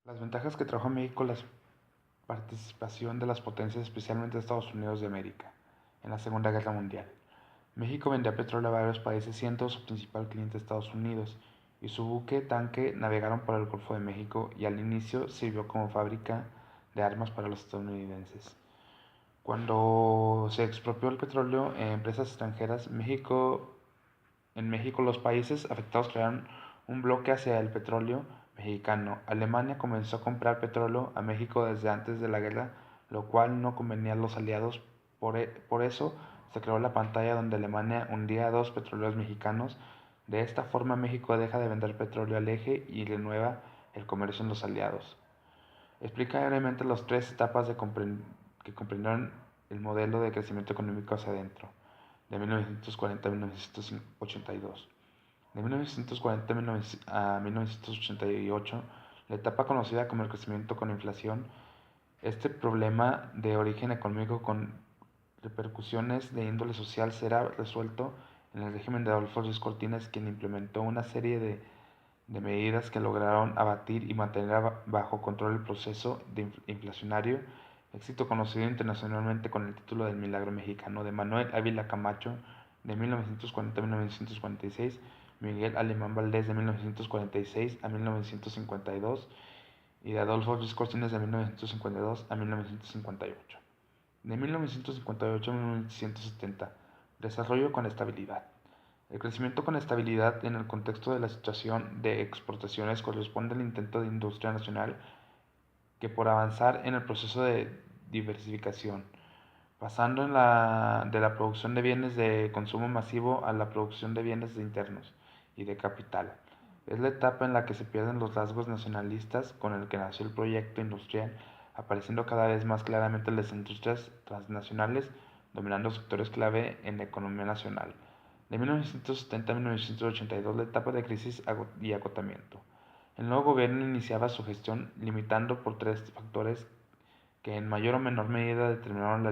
Las ventajas que trajo a México la participación de las potencias, especialmente de Estados Unidos de América, en la Segunda Guerra Mundial. México vendía petróleo a varios países, siendo su principal cliente Estados Unidos, y su buque tanque navegaron por el Golfo de México y al inicio sirvió como fábrica de armas para los estadounidenses. Cuando se expropió el petróleo en empresas extranjeras, en México los países afectados crearon un bloque hacia el petróleo mexicano. Alemania comenzó a comprar petróleo a México desde antes de la guerra, lo cual no convenía a los aliados. Por eso se creó la pantalla donde Alemania hundía a dos petroleros mexicanos. De esta forma México deja de vender petróleo al eje y renueva el comercio en los aliados. Explica brevemente las tres etapas que comprendieron el modelo de crecimiento económico hacia adentro, de 1940 a 1982. De 1940 a 1988, la etapa conocida como el crecimiento con inflación, este problema de origen económico con repercusiones de índole social será resuelto en el régimen de Adolfo Ruiz Cortines, quien implementó una serie de medidas que lograron abatir y mantener bajo control el proceso inflacionario, éxito conocido internacionalmente con el título del Milagro Mexicano, de Manuel Ávila Camacho de 1940 a 1946, Miguel Alemán Valdés de 1946 a 1952 y de Adolfo Ruiz Cortines de 1952 a 1958. De 1958 a 1970, desarrollo con estabilidad. El crecimiento con estabilidad en el contexto de la situación de exportaciones corresponde al intento de industria nacional que por avanzar en el proceso de diversificación, pasando de la producción de bienes de consumo masivo a la producción de bienes internos y de capital. Es la etapa en la que se pierden los rasgos nacionalistas con el que nació el proyecto industrial, apareciendo cada vez más claramente las industrias transnacionales dominando sectores clave en la economía nacional. De 1970 a 1982, la etapa de crisis y agotamiento. El nuevo gobierno iniciaba su gestión limitando por tres factores que en mayor o menor medida determinaron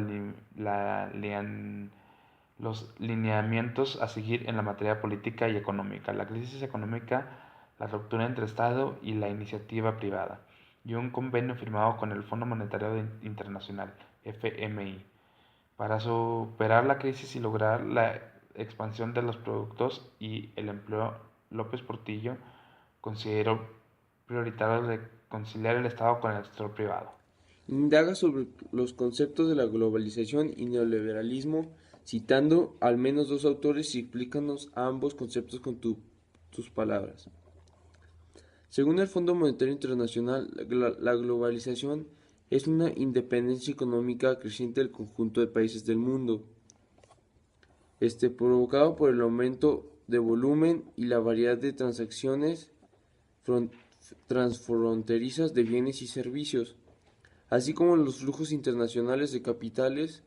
los lineamientos a seguir en la materia política y económica, la crisis económica, la ruptura entre Estado y la iniciativa privada, y un convenio firmado con el Fondo Monetario Internacional, FMI, para superar la crisis y lograr la expansión de los productos y el empleo. López Portillo consideró prioritario reconciliar el Estado con el sector privado. Indaga sobre los conceptos de la globalización y neoliberalismo, citando al menos dos autores y explícanos ambos conceptos con tus palabras. Según el Fondo Monetario Internacional, la globalización es una independencia económica creciente del conjunto de países del mundo, provocado por el aumento de volumen y la variedad de transacciones transfronterizas de bienes y servicios, así como los flujos internacionales de capitales,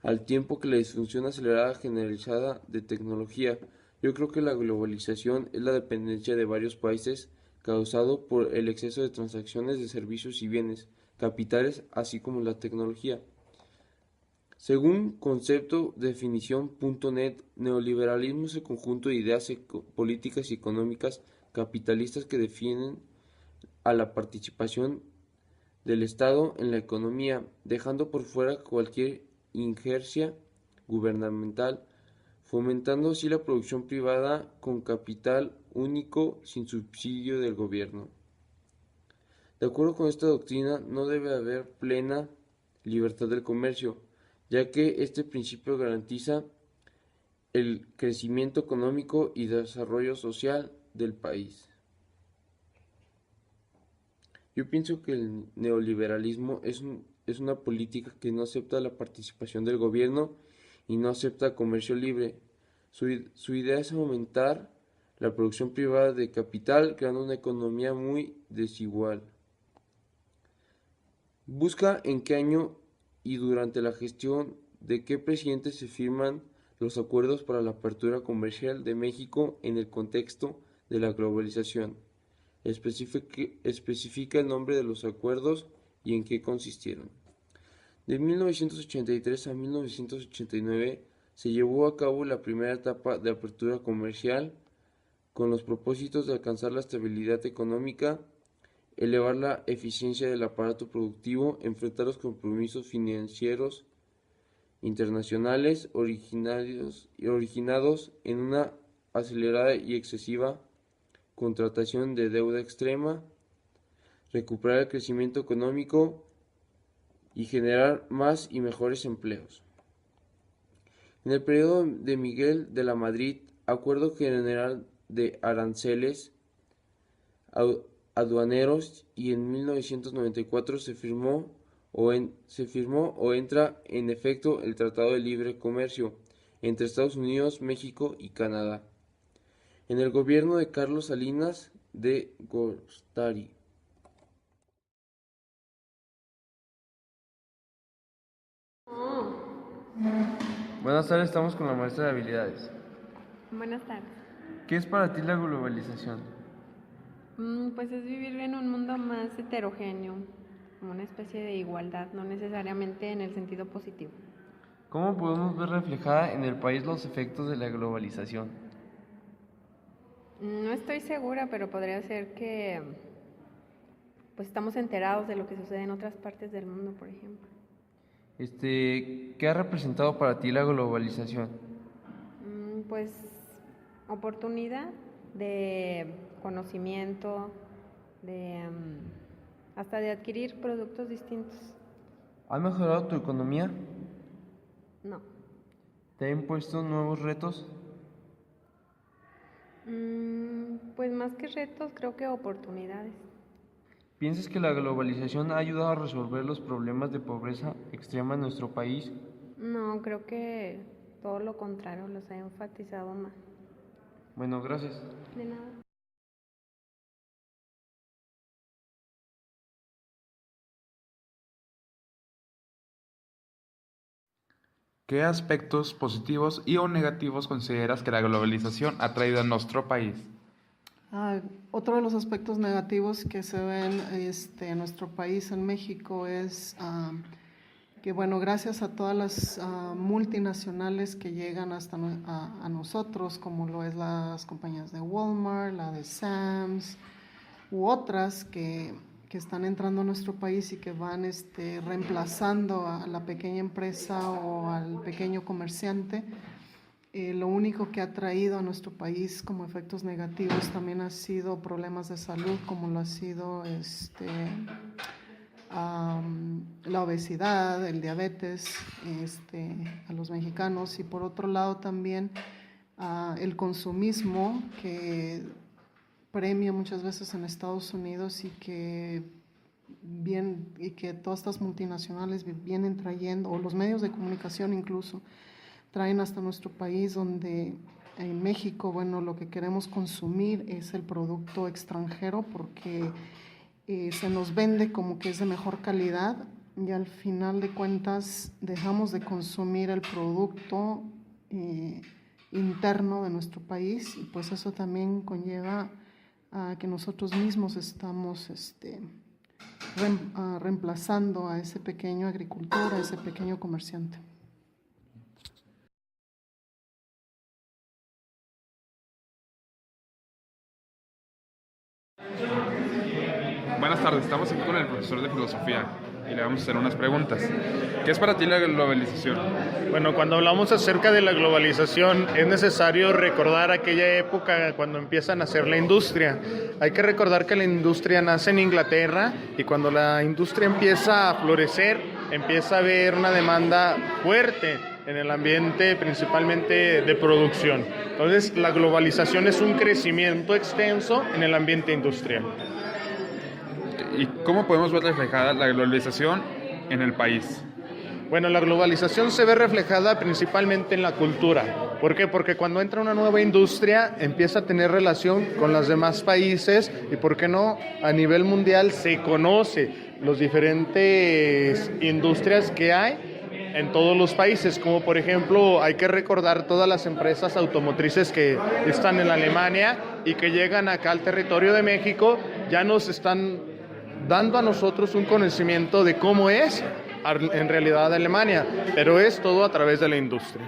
al tiempo que la disfunción acelerada generalizada de tecnología. Yo creo que la globalización es la dependencia de varios países causado por el exceso de transacciones de servicios y bienes, capitales, así como la tecnología. Según concepto definición.net, neoliberalismo es el conjunto de ideas políticas y económicas capitalistas que defienden a la participación del Estado en la economía, dejando por fuera cualquier injerencia gubernamental, fomentando así la producción privada con capital único sin subsidio del gobierno. De acuerdo con esta doctrina, no debe haber plena libertad del comercio, ya que este principio garantiza el crecimiento económico y desarrollo social del país. Yo pienso que el neoliberalismo es una política que no acepta la participación del gobierno y no acepta comercio libre. Su idea es aumentar la producción privada de capital, creando una economía muy desigual. Busca en qué año y durante la gestión de qué presidente se firman los acuerdos para la apertura comercial de México en el contexto de la globalización. Especifica el nombre de los acuerdos y en qué consistieron. De 1983 a 1989 se llevó a cabo la primera etapa de apertura comercial con los propósitos de alcanzar la estabilidad económica elevar la eficiencia del aparato productivo, enfrentar los compromisos financieros internacionales originados en una acelerada y excesiva contratación de deuda extrema, recuperar el crecimiento económico y generar más y mejores empleos. En el periodo de Miguel de la Madrid, Acuerdo General de Aranceles Aduaneros, y en 1994 se firmó o entra en efecto el Tratado de Libre Comercio entre Estados Unidos, México y Canadá. En el gobierno de Carlos Salinas de Gortari. Buenas tardes, estamos con la maestra de habilidades. Buenas tardes. ¿Qué es para ti la globalización? Pues es vivir en un mundo más heterogéneo, como una especie de igualdad, no necesariamente en el sentido positivo. ¿Cómo podemos ver reflejada en el país los efectos de la globalización? No estoy segura, pero podría ser que pues estamos enterados de lo que sucede en otras partes del mundo, por ejemplo. ¿Qué ha representado para ti la globalización? Pues oportunidad de conocimiento, hasta de adquirir productos distintos. ¿Ha mejorado tu economía? No. ¿Te ha impuesto nuevos retos? Pues más que retos, creo que oportunidades. ¿Piensas que la globalización ha ayudado a resolver los problemas de pobreza extrema en nuestro país? No, creo que todo lo contrario, los ha enfatizado más. Bueno, gracias. De nada. ¿Qué aspectos positivos y o negativos consideras que la globalización ha traído a nuestro país? Otro de los aspectos negativos que se ven en nuestro país, en México, es que, bueno, gracias a todas las multinacionales que llegan hasta a nosotros, como lo es las compañías de Walmart, la de Sam's, u otras que están entrando a nuestro país y que van reemplazando a la pequeña empresa o al pequeño comerciante, lo único que ha traído a nuestro país como efectos negativos también ha sido problemas de salud, como lo ha sido la obesidad, el diabetes a los mexicanos, y por otro lado también el consumismo que premia muchas veces en Estados Unidos y que todas estas multinacionales vienen trayendo, o los medios de comunicación incluso, traen hasta nuestro país, donde en México, bueno, lo que queremos consumir es el producto extranjero porque se nos vende como que es de mejor calidad, y al final de cuentas dejamos de consumir el producto interno de nuestro país, y pues eso también conlleva a que nosotros mismos estamos reemplazando a ese pequeño agricultor, a ese pequeño comerciante. Buenas tardes, estamos aquí con el profesor de filosofía y le vamos a hacer unas preguntas. ¿Qué es para ti la globalización? Bueno, cuando hablamos acerca de la globalización es necesario recordar aquella época cuando empiezan a hacer la industria. Hay que recordar que la industria nace en Inglaterra, y cuando la industria empieza a florecer, empieza a haber una demanda fuerte en el ambiente, principalmente de producción. Entonces, la globalización es un crecimiento extenso en el ambiente industrial. ¿Y cómo podemos ver reflejada la globalización en el país? Bueno, la globalización se ve reflejada principalmente en la cultura. ¿Por qué? Porque cuando entra una nueva industria empieza a tener relación con los demás países, y ¿por qué no? A nivel mundial se conoce los diferentes industrias que hay en todos los países, como por ejemplo hay que recordar todas las empresas automotrices que están en Alemania y que llegan acá al territorio de México. Ya nos están dando a nosotros un conocimiento de cómo es en realidad Alemania, pero es todo a través de la industria.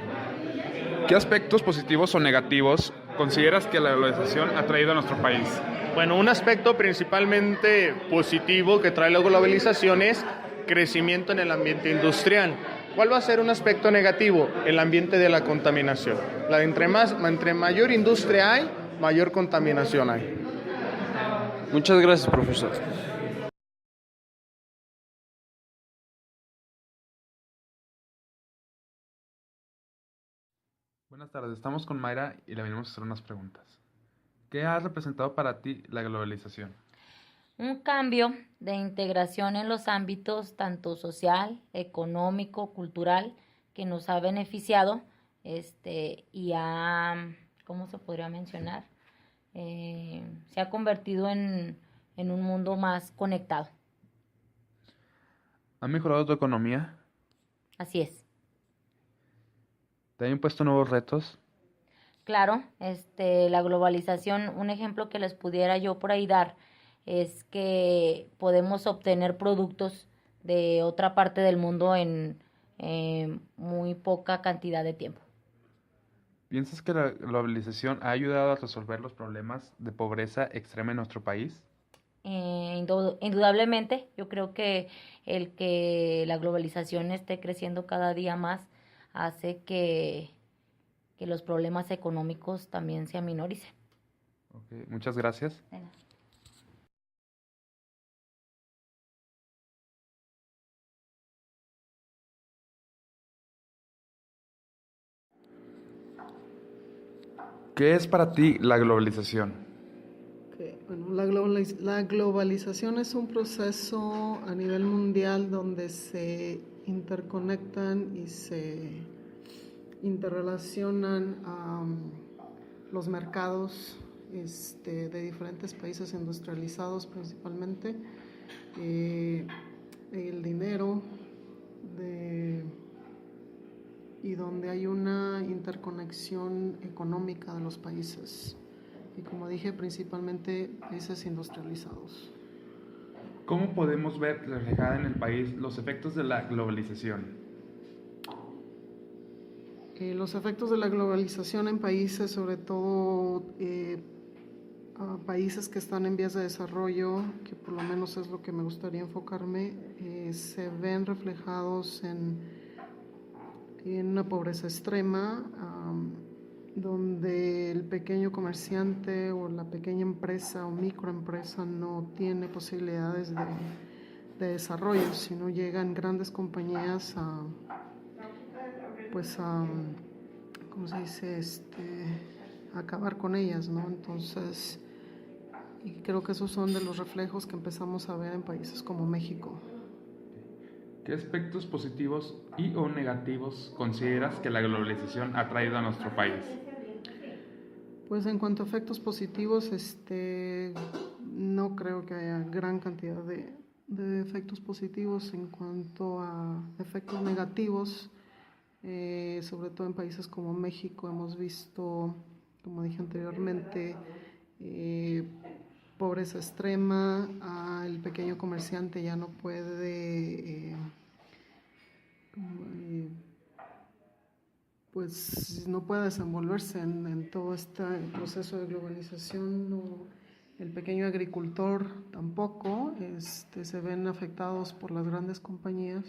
¿Qué aspectos positivos o negativos consideras que la globalización ha traído a nuestro país? Bueno, un aspecto principalmente positivo que trae la globalización es crecimiento en el ambiente industrial. ¿Cuál va a ser un aspecto negativo? El ambiente de la contaminación. Entre mayor industria hay, mayor contaminación hay. Muchas gracias, profesor. Buenas tardes, estamos con Mayra y le venimos a hacer unas preguntas. ¿Qué ha representado para ti la globalización? Un cambio de integración en los ámbitos tanto social, económico, cultural, que nos ha beneficiado y ¿cómo se podría mencionar? Se ha convertido en un mundo más conectado. ¿Ha mejorado tu economía? Así es. ¿Te ha impuesto nuevos retos? Claro, la globalización, un ejemplo que les pudiera yo por ahí dar es que podemos obtener productos de otra parte del mundo en muy poca cantidad de tiempo. ¿Piensas que la globalización ha ayudado a resolver los problemas de pobreza extrema en nuestro país? Indudablemente, yo creo que el que la globalización esté creciendo cada día más hace que los problemas económicos también se aminoricen. Okay, muchas gracias. Venga. ¿Qué es para ti la globalización? Bueno, la globalización es un proceso a nivel mundial donde se interconectan y se interrelacionan los mercados de diferentes países industrializados principalmente, el dinero y donde hay una interconexión económica de los países. Y como dije, principalmente países industrializados. ¿Cómo podemos ver reflejada en el país los efectos de la globalización? Los efectos de la globalización en países, sobre todo a países que están en vías de desarrollo, que por lo menos es lo que me gustaría enfocarme, se ven reflejados en una pobreza extrema, donde el pequeño comerciante o la pequeña empresa o microempresa no tiene posibilidades de desarrollo, sino llegan grandes compañías ¿cómo se dice? A acabar con ellas, ¿no? Entonces, y creo que esos son de los reflejos que empezamos a ver en países como México. ¿Qué aspectos positivos y o negativos consideras que la globalización ha traído a nuestro país? Pues en cuanto a efectos positivos, no creo que haya gran cantidad de efectos positivos. En cuanto a efectos negativos, sobre todo en países como México, hemos visto, como dije anteriormente, pobreza extrema, el pequeño comerciante ya no puede pues no puede desenvolverse en todo este proceso de globalización, el pequeño agricultor tampoco, se ven afectados por las grandes compañías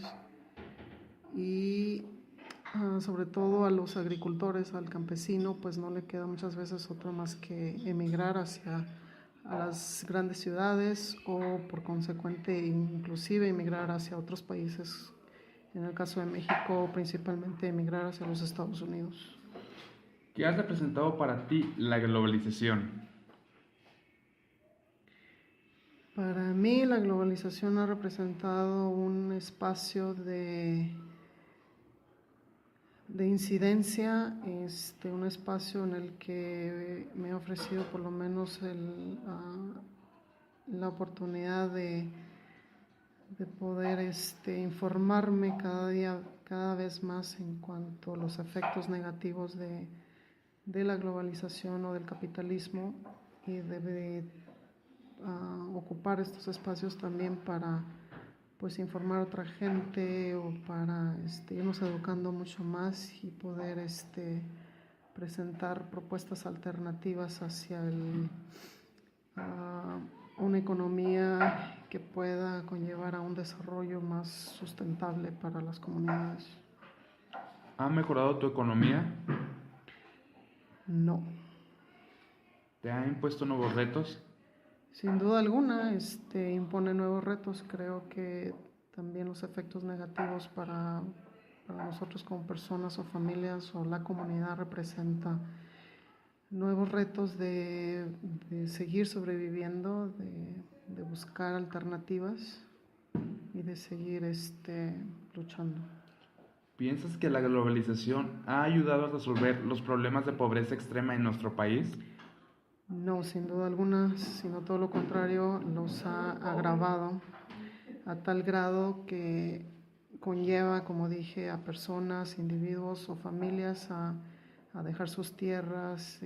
y sobre todo a los agricultores, al campesino, pues no le queda muchas veces otra más que emigrar hacia a las grandes ciudades o por consecuente inclusive emigrar hacia otros países. En el caso de México, principalmente emigrar hacia los Estados Unidos. ¿Qué ha representado para ti la globalización? Para mí la globalización ha representado un espacio de incidencia, un espacio en el que me ha ofrecido por lo menos la oportunidad de poder informarme cada vez más en cuanto a los efectos negativos de la globalización o del capitalismo, y debe ocupar estos espacios también para pues informar a otra gente o para irnos educando mucho más y poder presentar propuestas alternativas hacia una economía que pueda conllevar a un desarrollo más sustentable para las comunidades. ¿Ha mejorado tu economía? No. ¿Te ha impuesto nuevos retos? Sin duda alguna, impone nuevos retos. Creo que también los efectos negativos para nosotros como personas o familias o la comunidad representa nuevos retos de seguir sobreviviendo, de buscar alternativas y de seguir luchando. ¿Piensas que la globalización ha ayudado a resolver los problemas de pobreza extrema en nuestro país? No, sin duda alguna, sino todo lo contrario, los ha agravado a tal grado que conlleva, como dije, a personas, individuos o familias a dejar sus tierras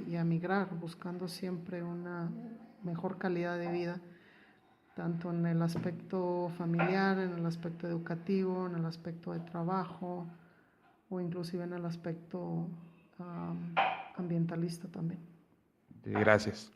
y a migrar, buscando siempre una mejor calidad de vida, tanto en el aspecto familiar, en el aspecto educativo, en el aspecto de trabajo o inclusive en el aspecto ambientalista también. Gracias.